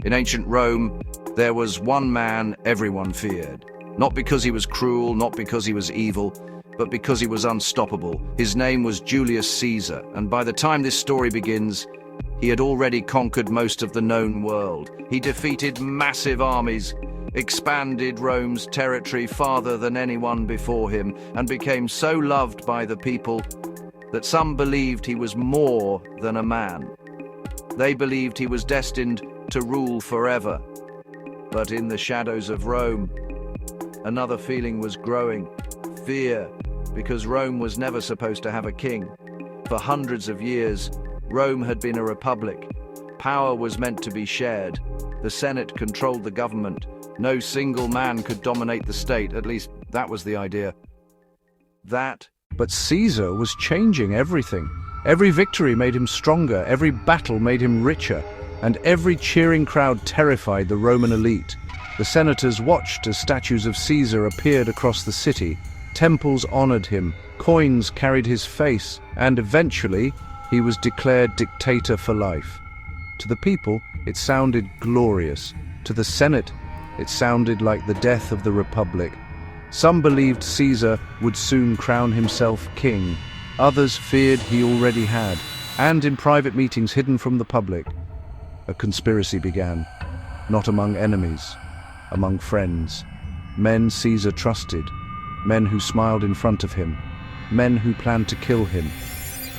In ancient Rome, there was one man everyone feared. Not because he was cruel, not because he was evil, but because he was unstoppable. His name was Julius Caesar, and by the time this story begins, he had already conquered most of the known world. He defeated massive armies, expanded Rome's territory farther than anyone before him, and became so loved by the people that some believed he was more than a man. They believed he was destined to rule forever. But in the shadows of Rome, another feeling was growing: fear, because Rome was never supposed to have a king. For hundreds of years, Rome had been a republic. Power was meant to be shared. The Senate controlled the government. No single man could dominate the state, at least that was the idea. But Caesar was changing everything. Every victory made him stronger, every battle made him richer, and every cheering crowd terrified the Roman elite. The senators watched as statues of Caesar appeared across the city. Temples honored him, coins carried his face, and eventually he was declared dictator for life. To the people, it sounded glorious. To the Senate, it sounded like the death of the Republic. Some believed Caesar would soon crown himself king. Others feared he already had. And in private meetings hidden from the public, a conspiracy began. Not among enemies, among friends. Men Caesar trusted. Men who smiled in front of him. Men who planned to kill him.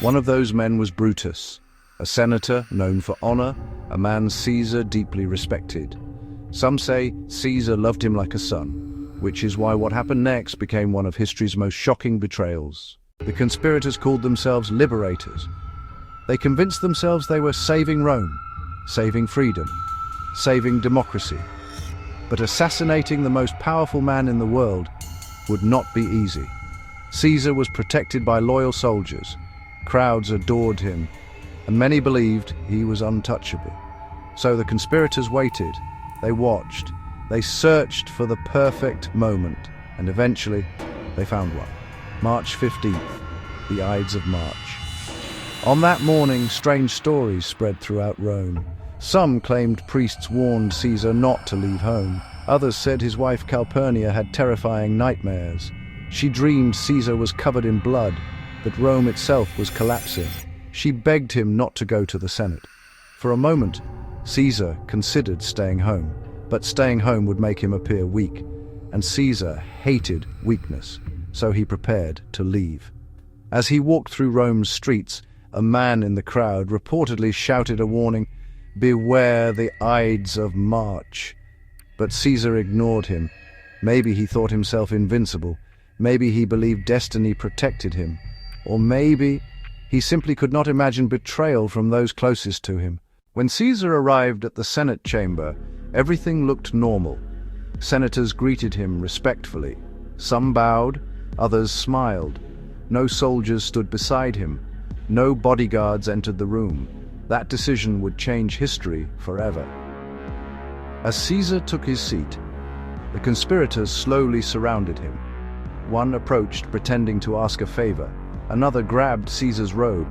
One of those men was Brutus, a senator known for honor, a man Caesar deeply respected. Some say Caesar loved him like a son, which is why what happened next became one of history's most shocking betrayals. The conspirators called themselves liberators. They convinced themselves they were saving Rome, saving freedom, saving democracy. But assassinating the most powerful man in the world would not be easy. Caesar was protected by loyal soldiers. Crowds adored him, and many believed he was untouchable. So the conspirators waited, they watched, they searched for the perfect moment, and eventually they found one. March 15th, the Ides of March. On that morning, strange stories spread throughout Rome. Some claimed priests warned Caesar not to leave home. Others said his wife Calpurnia had terrifying nightmares. She dreamed Caesar was covered in blood, that Rome itself was collapsing. She begged him not to go to the Senate. For a moment, Caesar considered staying home, but staying home would make him appear weak, and Caesar hated weakness, so he prepared to leave. As he walked through Rome's streets, a man in the crowd reportedly shouted a warning, "Beware the Ides of March." But Caesar ignored him. Maybe he thought himself invincible. Maybe he believed destiny protected him. Or maybe he simply could not imagine betrayal from those closest to him. When Caesar arrived at the Senate chamber, everything looked normal. Senators greeted him respectfully. Some bowed, others smiled. No soldiers stood beside him. No bodyguards entered the room. That decision would change history forever. As Caesar took his seat, the conspirators slowly surrounded him. One approached, pretending to ask a favor. Another grabbed Caesar's robe.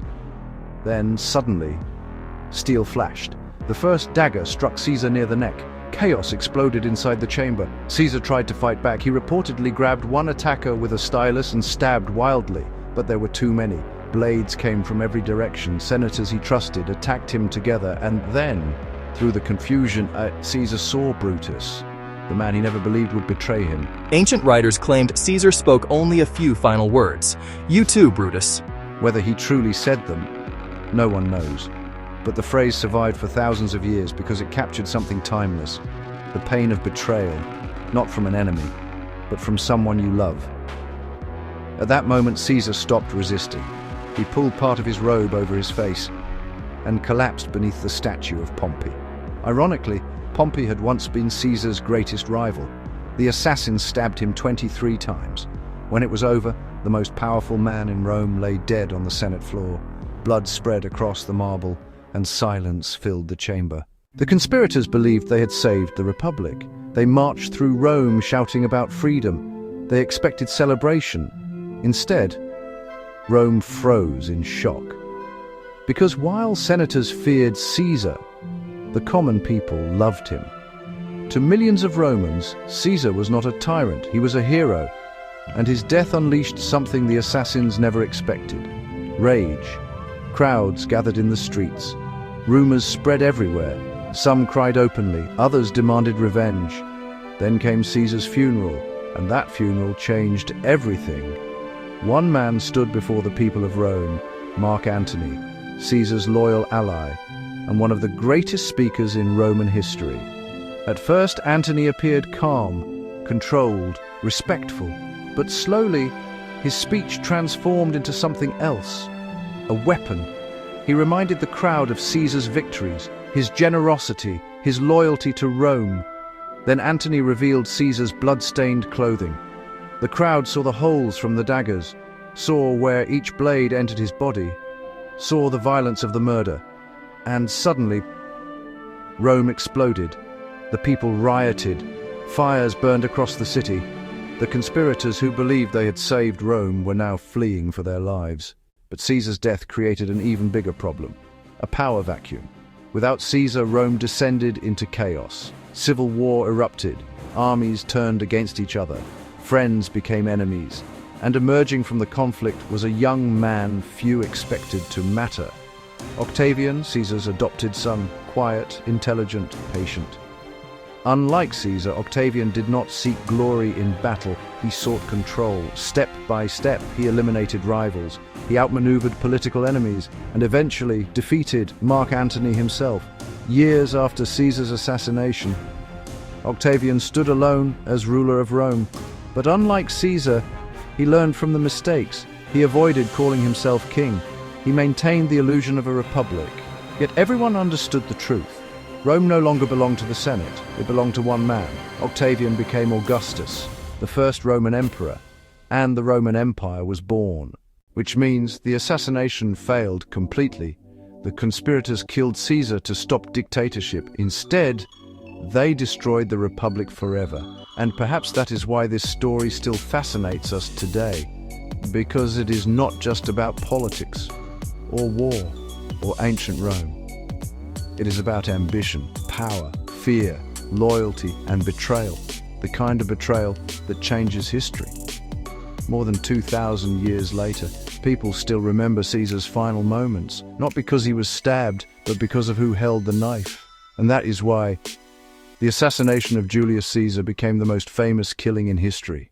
Then, suddenly, steel flashed. The first dagger struck Caesar near the neck. Chaos exploded inside the chamber. Caesar tried to fight back. He reportedly grabbed one attacker with a stylus and stabbed wildly, but there were too many. Blades came from every direction. Senators he trusted attacked him together, and then, through the confusion, Caesar saw Brutus, the man he never believed would betray him. Ancient writers claimed Caesar spoke only a few final words. "You too, Brutus." Whether he truly said them, no one knows. But the phrase survived for thousands of years because it captured something timeless. The pain of betrayal, not from an enemy, but from someone you love. At that moment, Caesar stopped resisting. He pulled part of his robe over his face and collapsed beneath the statue of Pompey. Ironically, Pompey had once been Caesar's greatest rival. The assassins stabbed him 23 times. When it was over, the most powerful man in Rome lay dead on the Senate floor. Blood spread across the marble, and silence filled the chamber. The conspirators believed they had saved the Republic. They marched through Rome shouting about freedom. They expected celebration. Instead, Rome froze in shock. Because while senators feared Caesar, The common people loved him. To millions of Romans, Caesar was not a tyrant, he was a hero, and his death unleashed something the assassins never expected: rage. Crowds gathered in the streets. Rumors spread everywhere. Some cried openly, others demanded revenge. Then came Caesar's funeral, and that funeral changed everything. One man stood before the people of Rome, Mark Antony, Caesar's loyal ally, and one of the greatest speakers in Roman history. At first, Antony appeared calm, controlled, respectful, but slowly his speech transformed into something else, a weapon. He reminded the crowd of Caesar's victories, his generosity, his loyalty to Rome. Then Antony revealed Caesar's blood-stained clothing. The crowd saw the holes from the daggers, saw where each blade entered his body, saw the violence of the murder, and suddenly Rome exploded. The people rioted. Fires burned across the city. The conspirators who believed they had saved Rome were now fleeing for their lives. But Caesar's death created an even bigger problem: a power vacuum. Without Caesar, Rome descended into chaos. Civil war erupted. Armies turned against each other. Friends became enemies. And emerging from the conflict was a young man few expected to matter. Octavian, Caesar's adopted son, quiet, intelligent, patient. Unlike Caesar, Octavian did not seek glory in battle, he sought control. Step by step, he eliminated rivals, he outmaneuvered political enemies, and eventually defeated Mark Antony himself. Years after Caesar's assassination, Octavian stood alone as ruler of Rome. But unlike Caesar, he learned from the mistakes. He avoided calling himself king. He maintained the illusion of a republic. Yet everyone understood the truth. Rome no longer belonged to the Senate, it belonged to one man. Octavian became Augustus, the first Roman emperor, and the Roman Empire was born. Which means the assassination failed completely. The conspirators killed Caesar to stop dictatorship. Instead, they destroyed the republic forever. And perhaps that is why this story still fascinates us today. Because it is not just about politics, or war, or ancient Rome. It is about ambition, power, fear, loyalty, and betrayal. The kind of betrayal that changes history. More than 2,000 years later, people still remember Caesar's final moments, not because he was stabbed, but because of who held the knife. And that is why the assassination of Julius Caesar became the most famous killing in history.